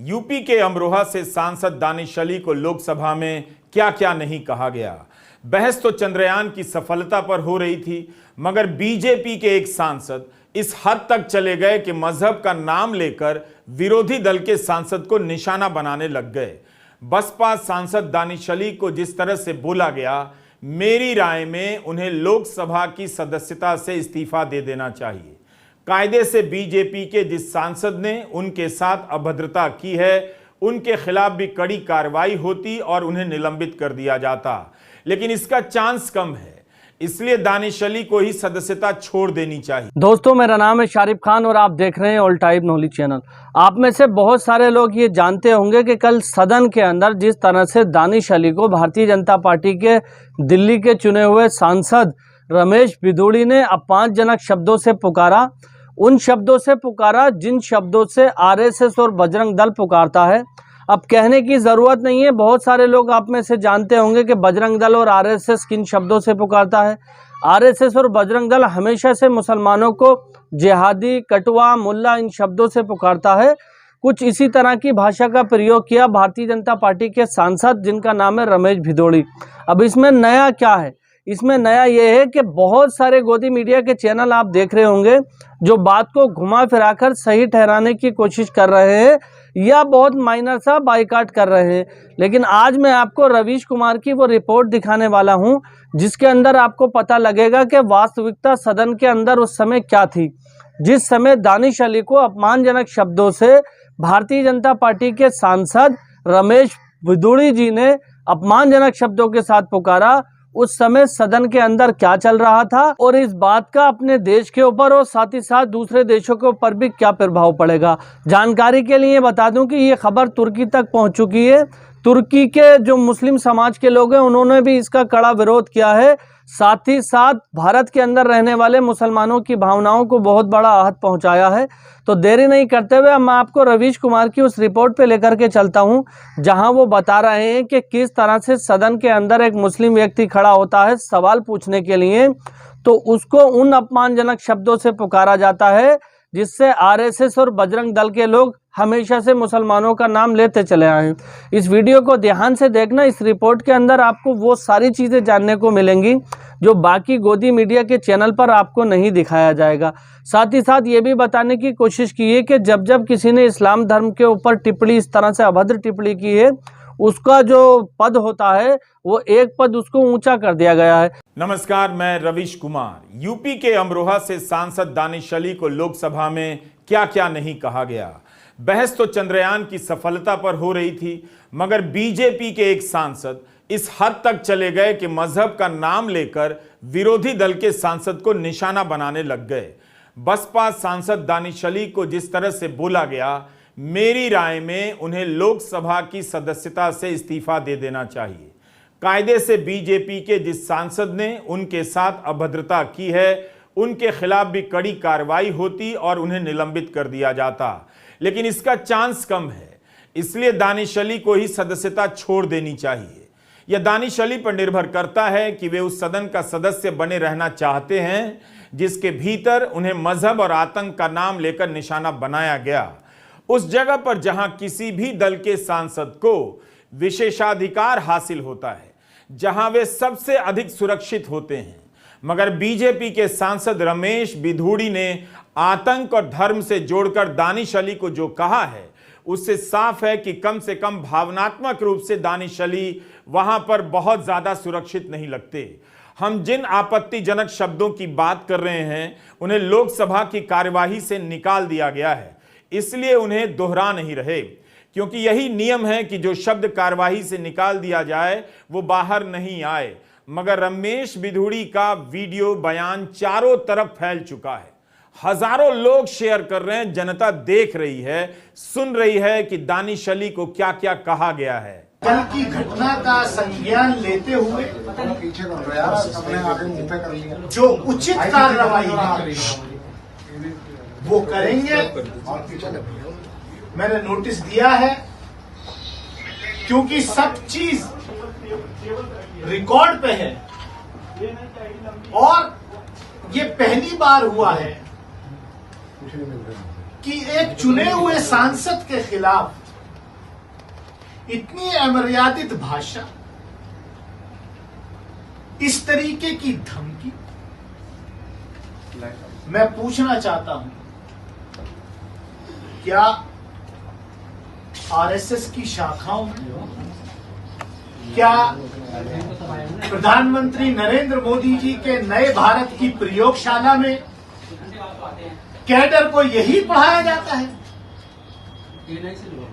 UP के अमरोहा से सांसद दानिश अली को लोकसभा में क्या क्या नहीं कहा गया। बहस तो चंद्रयान की सफलता पर हो रही थी, मगर बीजेपी के एक सांसद इस हद तक चले गए कि मजहब का नाम लेकर विरोधी दल के सांसद को निशाना बनाने लग गए। बसपा सांसद दानिश अली को जिस तरह से बोला गया, मेरी राय में उन्हें लोकसभा की सदस्यता से इस्तीफा दे देना चाहिए। कायदे से बीजेपी के जिस सांसद ने उनके साथ अभद्रता की है, उनके खिलाफ भी कड़ी कार्रवाई होती और उन्हें निलंबित कर दिया जाता, लेकिन इसका चांस कम है, इसलिए दानिश अली को ही सदस्यता छोड़ देनी चाहिए। दोस्तों, मेरा नाम है शारिफ खान और आप देख रहे हैं ऑल टाइप नॉलेज चैनल। आप में से बहुत सारे लोग ये जानते होंगे कि कल सदन के अंदर जिस तरह से दानिश अली को भारतीय जनता पार्टी के दिल्ली के चुने हुए सांसद रमेश बिधूड़ी ने अपमानजनक शब्दों से पुकारा, उन शब्दों से पुकारा जिन शब्दों से आरएसएस और बजरंग दल पुकारता है। अब कहने की ज़रूरत नहीं है, बहुत सारे लोग आप में से जानते होंगे कि बजरंग दल और आरएसएस किन शब्दों से पुकारता है। आरएसएस और बजरंग दल हमेशा से मुसलमानों को जिहादी, कटवा, मुल्ला इन शब्दों से पुकारता है। कुछ इसी तरह की भाषा का प्रयोग किया भारतीय जनता पार्टी के सांसद जिनका नाम है रमेश बिधूड़ी। अब इसमें नया क्या है? इसमें नया ये है कि बहुत सारे गोदी मीडिया के चैनल आप देख रहे होंगे जो बात को घुमा फिराकर सही ठहराने की कोशिश कर रहे हैं या बहुत माइनर सा बाइकाट कर रहे हैं। लेकिन आज मैं आपको रवीश कुमार की वो रिपोर्ट दिखाने वाला हूं जिसके अंदर आपको पता लगेगा कि वास्तविकता सदन के अंदर उस समय क्या थी, जिस समय दानिश अली को अपमानजनक शब्दों से भारतीय जनता पार्टी के सांसद रमेश बिधूड़ी जी ने अपमानजनक शब्दों के साथ पुकारा। उस समय सदन के अंदर क्या चल रहा था और इस बात का अपने देश के ऊपर और साथ ही साथ दूसरे देशों के ऊपर भी क्या प्रभाव पड़ेगा। जानकारी के लिए बता दूं कि ये खबर तुर्की तक पहुंच चुकी है। तुर्की के जो मुस्लिम समाज के लोग हैं उन्होंने भी इसका कड़ा विरोध किया है। साथ ही साथ भारत के अंदर रहने वाले मुसलमानों की भावनाओं को बहुत बड़ा आहत पहुंचाया है। तो देरी नहीं करते हुए मैं आपको रवीश कुमार की उस रिपोर्ट पे लेकर के चलता हूं जहां वो बता रहे हैं कि किस तरह से सदन के अंदर एक मुस्लिम व्यक्ति खड़ा होता है सवाल पूछने के लिए, तो उसको उन अपमानजनक शब्दों से पुकारा जाता है जिससे आरएसएस और बजरंग दल के लोग हमेशा से मुसलमानों का नाम लेते चले आए हैं। इस वीडियो को ध्यान से देखना, इस रिपोर्ट के अंदर आपको वो सारी चीज़ें जानने को मिलेंगी जो बाकी गोदी मीडिया के चैनल पर आपको नहीं दिखाया जाएगा। साथ ही साथ ये भी बताने की कोशिश की है कि जब जब किसी ने इस्लाम धर्म के ऊपर टिप्पणी, इस तरह से अभद्र टिप्पणी की है, उसका जो पद होता है वो एक पद उसको ऊंचा कर दिया गया है। नमस्कार, मैं रवीश कुमार। यूपी के अमरोहा से सांसद दानिश अली को लोकसभा में क्या क्या नहीं कहा गया। बहस तो चंद्रयान की सफलता पर हो रही थी, मगर बीजेपी के एक सांसद इस हद तक चले गए कि मजहब का नाम लेकर विरोधी दल के सांसद को निशाना बनाने लग गए। बसपा सांसद दानिश अली को जिस तरह से बोला गया, मेरी राय में उन्हें लोकसभा की सदस्यता से इस्तीफा दे देना चाहिए। कायदे से बीजेपी के जिस सांसद ने उनके साथ अभद्रता की है, उनके खिलाफ भी कड़ी कार्रवाई होती और उन्हें निलंबित कर दिया जाता, लेकिन इसका चांस कम है, इसलिए दानिश अली को ही सदस्यता छोड़ देनी चाहिए। यह दानिश अली पर निर्भर करता है कि वे उस सदन का सदस्य बने रहना चाहते हैं जिसके भीतर उन्हें मजहब और आतंक का नाम लेकर निशाना बनाया गया। उस जगह पर जहां किसी भी दल के सांसद को विशेषाधिकार हासिल होता है, जहां वे सबसे अधिक सुरक्षित होते हैं। मगर बीजेपी के सांसद रमेश बिधूड़ी ने आतंक और धर्म से जोड़कर दानिश अली को जो कहा है, उससे साफ है कि कम से कम भावनात्मक रूप से दानिश अली वहां पर बहुत ज्यादा सुरक्षित नहीं लगते। हम जिन आपत्तिजनक शब्दों की बात कर रहे हैं, उन्हें लोकसभा की कार्यवाही से निकाल दिया गया है, इसलिए उन्हें दोहरा नहीं रहे, क्योंकि यही नियम है कि जो शब्द कार्यवाही से निकाल दिया जाए वो बाहर नहीं आए। मगर रमेश बिधूड़ी का वीडियो बयान चारों तरफ फैल चुका है, हजारों लोग शेयर कर रहे हैं, जनता देख रही है, सुन रही है कि दानिश अली को क्या क्या कहा गया है। कल की घटना का संज्ञान लेते हुए जो उचित कार्रवाई वो करेंगे। मैंने नोटिस दिया है, क्योंकि सब चीज रिकॉर्ड पे है और ये पहली बार हुआ है कि एक चुने हुए सांसद के खिलाफ इतनी अमर्यादित भाषा, इस तरीके की धमकी। मैं पूछना चाहता हूं, क्या आरएसएस की शाखाओं में, क्या प्रधानमंत्री नरेंद्र मोदी जी के नए भारत की प्रयोगशाला में कैडर को यही पढ़ाया जाता है?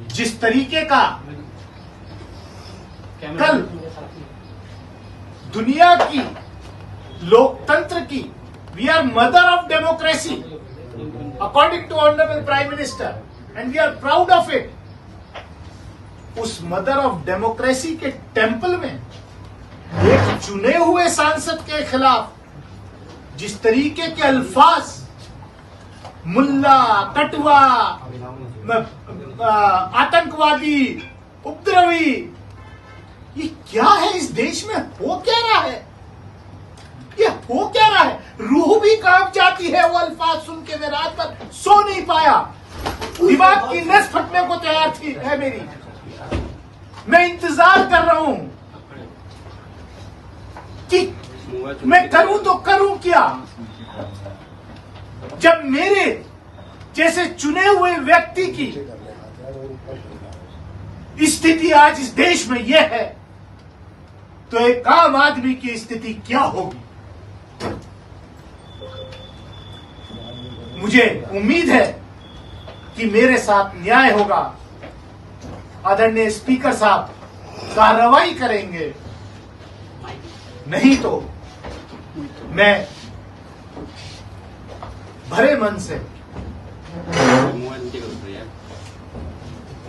जिस तरीके का कल दुनिया की लोकतंत्र की, we are mother of democracy according to honourable prime minister and we are proud of it. उस मदर ऑफ डेमोक्रेसी के टेंपल में एक चुने हुए सांसद के खिलाफ जिस तरीके के अल्फाज, मुल्ला, कटवा, आतंकवादी, उपद्रवी, ये क्या है? इस देश में हो क्या रहा है? ये हो क्या रहा है? रूह भी कांप जाती है वो अल्फाज सुन के। मैं रात भर सो नहीं पाया, दिमाग की नस फटने को तैयार थी है मेरी। मैं इंतजार कर रहा हूं कि मैं करूं तो करूं क्या, जब मेरे जैसे चुने हुए व्यक्ति की स्थिति आज इस देश में यह है, तो एक आम आदमी की स्थिति क्या होगी? मुझे उम्मीद है कि मेरे साथ न्याय होगा। आदरणीय स्पीकर साहब कार्रवाई करेंगे, नहीं तो मैं भरे मन से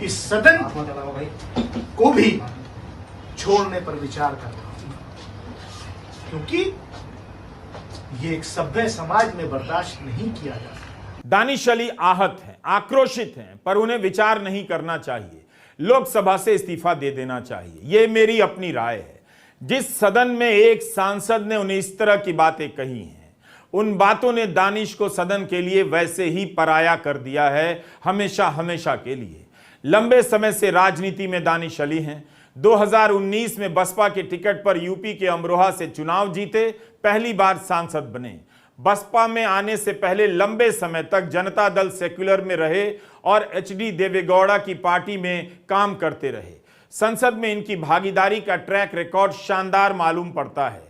इस सदन को भी छोड़ने पर विचार कर रहा हूं, क्योंकि ये एक सभ्य समाज में बर्दाश्त नहीं किया जा सकता। दानिश अली आहत हैं, आक्रोशित हैं, पर उन्हें विचार नहीं करना चाहिए, लोकसभा से इस्तीफा दे देना चाहिए। यह मेरी अपनी राय है। जिस सदन में एक सांसद ने उन्हें इस तरह की बातें कही हैं, उन बातों ने दानिश को सदन के लिए वैसे ही पराया कर दिया है, हमेशा हमेशा के लिए। लंबे समय से राजनीति में दानिश अली हैं। 2019 में बसपा के टिकट पर यूपी के अमरोहा से चुनाव जीते, पहली बार सांसद बने। बसपा में आने से पहले लंबे समय तक जनता दल सेक्युलर में रहे और एचडी देवेगौड़ा की पार्टी में काम करते रहे। संसद में इनकी भागीदारी का ट्रैक रिकॉर्ड शानदार मालूम पड़ता है।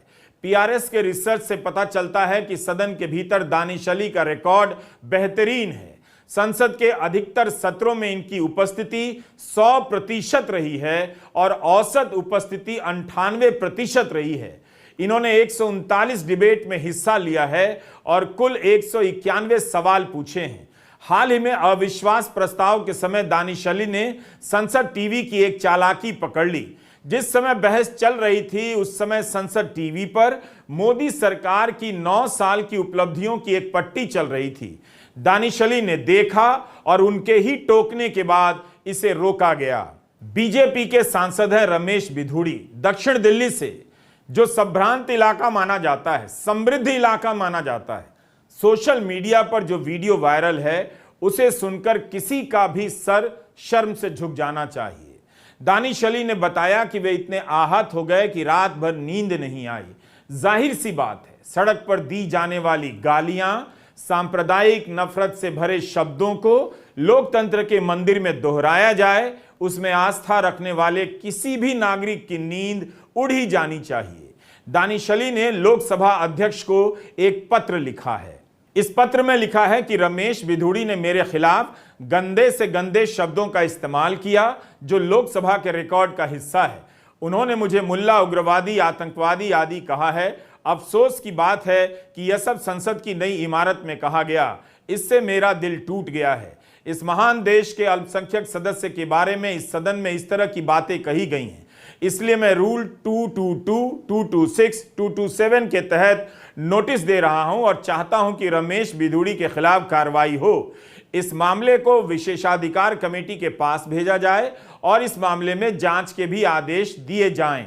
पीआरएस के रिसर्च से पता चलता है कि सदन के भीतर दानिश अली का रिकॉर्ड बेहतरीन है। संसद के अधिकतर सत्रों में इनकी उपस्थिति 100% रही है और औसत उपस्थिति 98% रही है। इन्होंने 139 डिबेट में हिस्सा लिया है और कुल 191 सवाल पूछे हैं। हाल ही में अविश्वास प्रस्ताव के समय दानिश अली ने संसद टीवी की एक चालाकी पकड़ ली। जिस समय बहस चल रही थी, उस समय संसद टीवी पर मोदी सरकार की 9 साल की उपलब्धियों की एक पट्टी चल रही थी। दानिश अली ने देखा और उनके ही टोकने के बाद इसे रोका गया। बीजेपी के सांसद हैं रमेश बिधूड़ी, दक्षिण दिल्ली से, जो संभ्रांत इलाका माना जाता है, समृद्ध इलाका माना जाता है। सोशल मीडिया पर जो वीडियो वायरल है, उसे सुनकर किसी का भी सर शर्म से झुक जाना चाहिए। दानिश अली ने बताया कि वे इतने आहत हो गए कि रात भर नींद नहीं आई। जाहिर सी बात है, सड़क पर दी जाने वाली गालियां, सांप्रदायिक नफरत से भरे शब्दों को लोकतंत्र के मंदिर में दोहराया जाए, उसमें आस्था रखने वाले किसी भी नागरिक की नींद उड़ ही जानी चाहिए। दानिश अली ने लोकसभा अध्यक्ष को एक पत्र लिखा है। इस पत्र में लिखा है कि रमेश बिधूड़ी ने मेरे खिलाफ गंदे से गंदे शब्दों का इस्तेमाल किया, जो लोकसभा के रिकॉर्ड का हिस्सा है। उन्होंने मुझे मुल्ला, उग्रवादी, आतंकवादी आदि कहा है। अफसोस की बात है कि यह सब संसद की नई इमारत में कहा गया। इससे मेरा दिल टूट गया है। इस महान देश के अल्पसंख्यक सदस्य के बारे में इस सदन में इस तरह की बातें कही गई हैं। इसलिए मैं रूल 222, 226, 227 के तहत नोटिस दे रहा हूं और चाहता हूं कि रमेश बिधूड़ी के खिलाफ कार्रवाई हो। इस मामले को विशेषाधिकार कमेटी के पास भेजा जाए और इस मामले में जांच के भी आदेश दिए जाएं।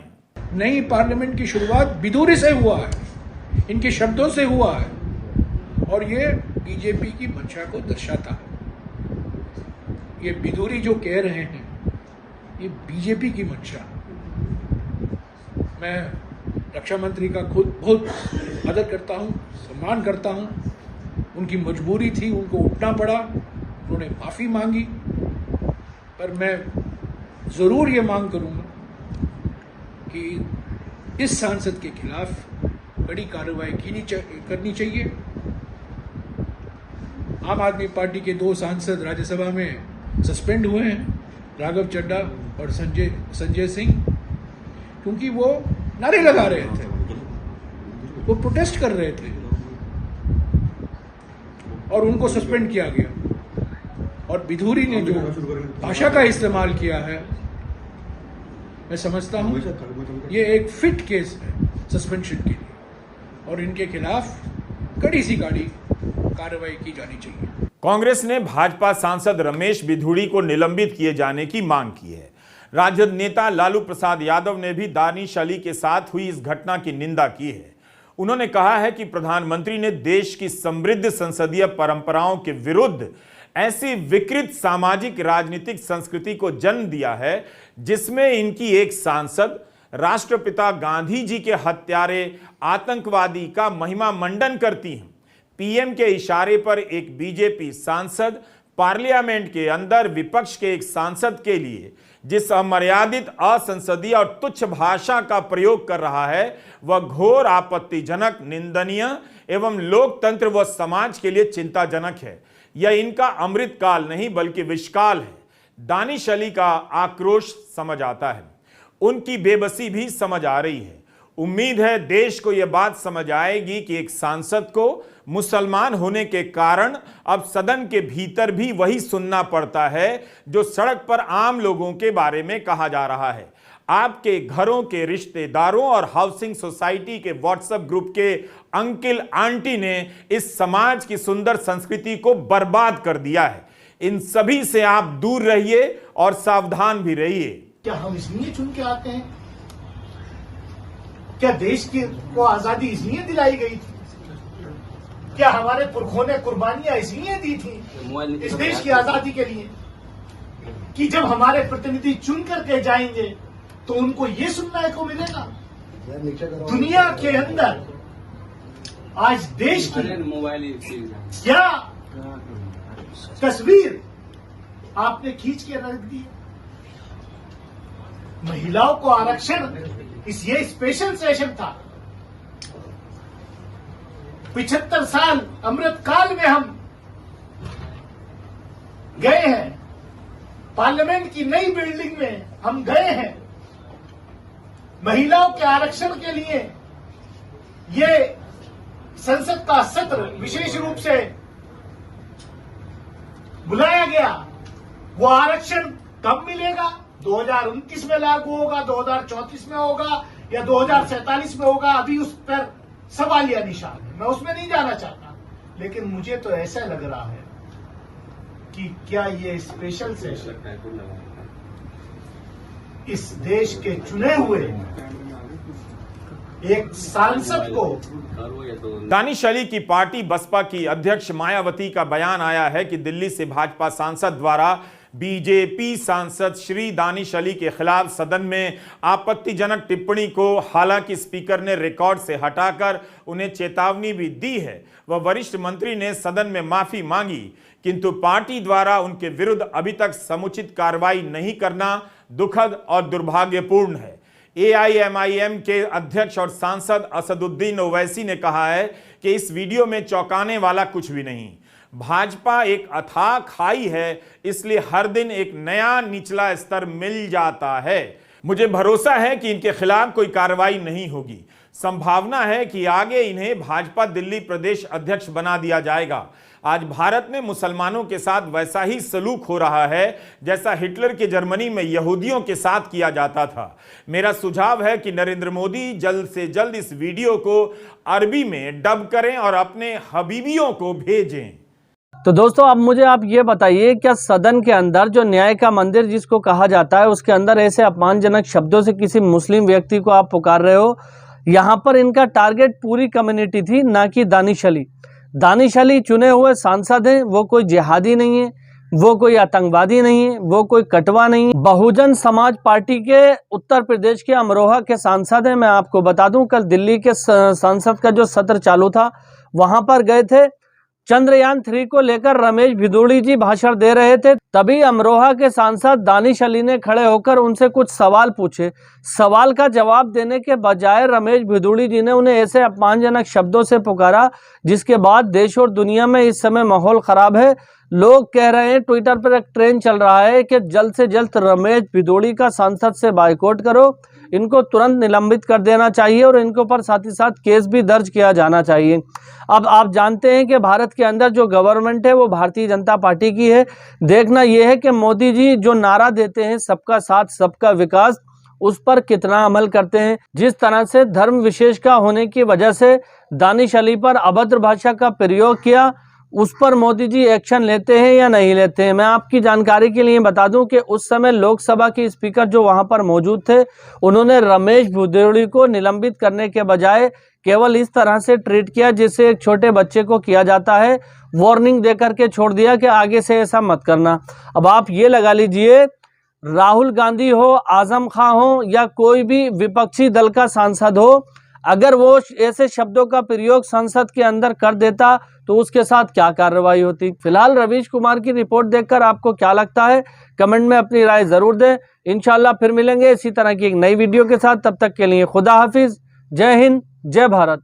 नई पार्लियामेंट की शुरुआत बिधूड़ी से हुआ है, इनके शब्दों से हुआ है और ये बीजेपी की मंशा को दर्शाता है। ये बिधूड़ी जो कह रहे हैं ये बीजेपी की मंशा। मैं रक्षा मंत्री का खुद बहुत आदर करता हूँ, सम्मान करता हूँ। उनकी मजबूरी थी, उनको उठना पड़ा, उन्होंने माफ़ी मांगी। पर मैं ज़रूर ये मांग करूँगा कि इस सांसद के खिलाफ बड़ी कार्रवाई करनी चाहिए। आम आदमी पार्टी के 2 सांसद राज्यसभा में सस्पेंड हुए हैं, राघव चड्ढा और संजय सिंह, क्योंकि वो नारे लगा रहे थे, वो प्रोटेस्ट कर रहे थे और उनको सस्पेंड किया गया। और बिधूरी ने जो भाषा का इस्तेमाल किया है, मैं समझता हूं ये एक फिट केस है सस्पेंशन के लिए, और इनके खिलाफ कड़ी सी कार्रवाई की जानी चाहिए। कांग्रेस ने भाजपा सांसद रमेश बिधूड़ी को निलंबित किए जाने की मांग की है। राजद नेता लालू प्रसाद यादव ने भी दानिश अली के साथ हुई इस घटना की निंदा की है। उन्होंने कहा है कि प्रधानमंत्री ने देश की समृद्ध संसदीय परंपराओं के विरुद्ध ऐसी विकृत सामाजिक राजनीतिक संस्कृति को जन्म दिया है जिसमें इनकी एक सांसद राष्ट्रपिता गांधी जी के हत्यारे आतंकवादी का महिमा मंडन करती हैं। पीएम के इशारे पर एक बीजेपी सांसद पार्लियामेंट के अंदर विपक्ष के एक सांसद के लिए जिस अमर्यादित, असंसदीय और तुच्छ भाषा का प्रयोग कर रहा है वह घोर आपत्तिजनक, निंदनीय एवं लोकतंत्र व समाज के लिए चिंताजनक है। यह इनका अमृतकाल नहीं बल्कि विषकाल है। दानिश अली का आक्रोश समझ आता है, उनकी बेबसी भी समझ आ रही है। उम्मीद है देश को यह बात समझ आएगी कि एक सांसद को मुसलमान होने के कारण अब सदन के भीतर भी वही सुनना पड़ता है जो सड़क पर आम लोगों के बारे में कहा जा रहा है। आपके घरों के रिश्तेदारों और हाउसिंग सोसाइटी के व्हाट्सएप ग्रुप के अंकल आंटी ने इस समाज की सुंदर संस्कृति को बर्बाद कर दिया है। इन सभी से आप दूर रहिए और सावधान भी रहिए। क्या हम इसलिए चुन के आते हैं? क्या देश को आजादी इसलिए दिलाई गई थी? क्या हमारे पुरखों ने कुर्बानियां इसलिए दी थी इस देश की आजादी के लिए कि जब हमारे प्रतिनिधि चुन करके जाएंगे तो उनको ये सुनने को मिलेगा? दुनिया के अंदर आज देश की क्या तस्वीर आपने खींच के रख दी? महिलाओं को आरक्षण ये स्पेशल सेशन था। 75 साल अमृत काल में हम गए हैं, पार्लियामेंट की नई बिल्डिंग में हम गए हैं। महिलाओं के आरक्षण के लिए ये संसद का सत्र विशेष रूप से बुलाया गया। वो आरक्षण कब मिलेगा? 2029 में लागू होगा, 2034 में होगा या 2047 में होगा? अभी उस पर सवालिया निशान है, मैं उसमें नहीं जाना चाहता। लेकिन मुझे तो ऐसा लग रहा है कि क्या ये स्पेशल सेशन इस देश के चुने हुए एक सांसद को। दानिश अली की पार्टी बसपा की अध्यक्ष मायावती का बयान आया है कि दिल्ली से भाजपा सांसद द्वारा बीजेपी सांसद श्री दानिश अली के खिलाफ सदन में आपत्तिजनक टिप्पणी को हालांकि स्पीकर ने रिकॉर्ड से हटाकर उन्हें चेतावनी भी दी है। वह वरिष्ठ मंत्री ने सदन में माफी मांगी, किंतु पार्टी द्वारा उनके विरुद्ध अभी तक समुचित कार्रवाई नहीं करना दुखद और दुर्भाग्यपूर्ण है। एआईएमआईएम के अध्यक्ष और सांसद असदुद्दीन ओवैसी ने कहा है कि इस वीडियो में चौंकाने वाला कुछ भी नहीं। भाजपा एक अथाह खाई है, इसलिए हर दिन एक नया निचला स्तर मिल जाता है। मुझे भरोसा है कि इनके खिलाफ कोई कार्रवाई नहीं होगी। संभावना है कि आगे इन्हें भाजपा दिल्ली प्रदेश अध्यक्ष बना दिया जाएगा। आज भारत में मुसलमानों के साथ वैसा ही सलूक हो रहा है जैसा हिटलर के जर्मनी में यहूदियों के साथ किया जाता था। मेरा सुझाव है कि नरेंद्र मोदी जल्द से जल्द इस वीडियो को अरबी में डब करें और अपने हबीबियों को भेजें। तो दोस्तों अब मुझे आप ये बताइए, क्या सदन के अंदर जो न्याय का मंदिर जिसको कहा जाता है उसके अंदर ऐसे अपमानजनक शब्दों से किसी मुस्लिम व्यक्ति को आप पुकार रहे हो? यहाँ पर इनका टारगेट पूरी कम्युनिटी थी, ना कि दानिश अली। दानिश अली चुने हुए सांसद हैं, वो कोई जिहादी नहीं है, वो कोई आतंकवादी नहीं है, वो कोई कटवा नहीं है। बहुजन समाज पार्टी के उत्तर प्रदेश के अमरोहा के सांसद हैं। मैं आपको बता दूं, कल दिल्ली के संसद का जो सत्र चालू था वहां पर गए थे। चंद्रयान 3 को लेकर रमेश भिदोड़ी जी भाषण दे रहे थे, तभी अमरोहा के सांसद दानिश अली ने खड़े होकर उनसे कुछ सवाल पूछे। सवाल का जवाब देने के बजाय रमेश भिदोड़ी जी ने उन्हें ऐसे अपमानजनक शब्दों से पुकारा, जिसके बाद देश और दुनिया में इस समय माहौल खराब है। लोग कह रहे हैं, ट्विटर पर एक ट्रेंड चल रहा है कि जल्द से जल्द रमेश भिदोड़ी का संसद से बायकॉट करो, इनको तुरंत निलंबित कर देना चाहिए और इनके ऊपर साथ ही साथ केस भी दर्ज किया जाना चाहिए। अब आप जानते हैं कि भारत के अंदर जो गवर्नमेंट है वो भारतीय जनता पार्टी की है। देखना यह है कि मोदी जी जो नारा देते हैं सबका साथ सबका विकास, उस पर कितना अमल करते हैं। जिस तरह से धर्म विशेष का होने की वजह से दानिश अली पर अभद्र भाषा का प्रयोग किया, उस पर मोदी जी एक्शन लेते हैं या नहीं लेते हैं। मैं आपकी जानकारी के लिए बता दूं कि उस समय लोकसभा के स्पीकर जो वहां पर मौजूद थे, उन्होंने रमेश भिदोड़ी को निलंबित करने के बजाय केवल इस तरह से ट्रीट किया जैसे एक छोटे बच्चे को किया जाता है, वार्निंग देकर के छोड़ दिया कि आगे से ऐसा मत करना। अब आप ये लगा लीजिए, राहुल गांधी हो, आजम खां हो या कोई भी विपक्षी दल का सांसद हो, अगर वो ऐसे शब्दों का प्रयोग संसद के अंदर कर देता तो उसके साथ क्या कार्रवाई होती। फिलहाल रवीश कुमार की रिपोर्ट देखकर आपको क्या लगता है, कमेंट में अपनी राय जरूर दें। इंशाल्लाह फिर मिलेंगे इसी तरह की एक नई वीडियो के साथ। तब तक के लिए खुदा हाफिज, जय हिंद, जय भारत।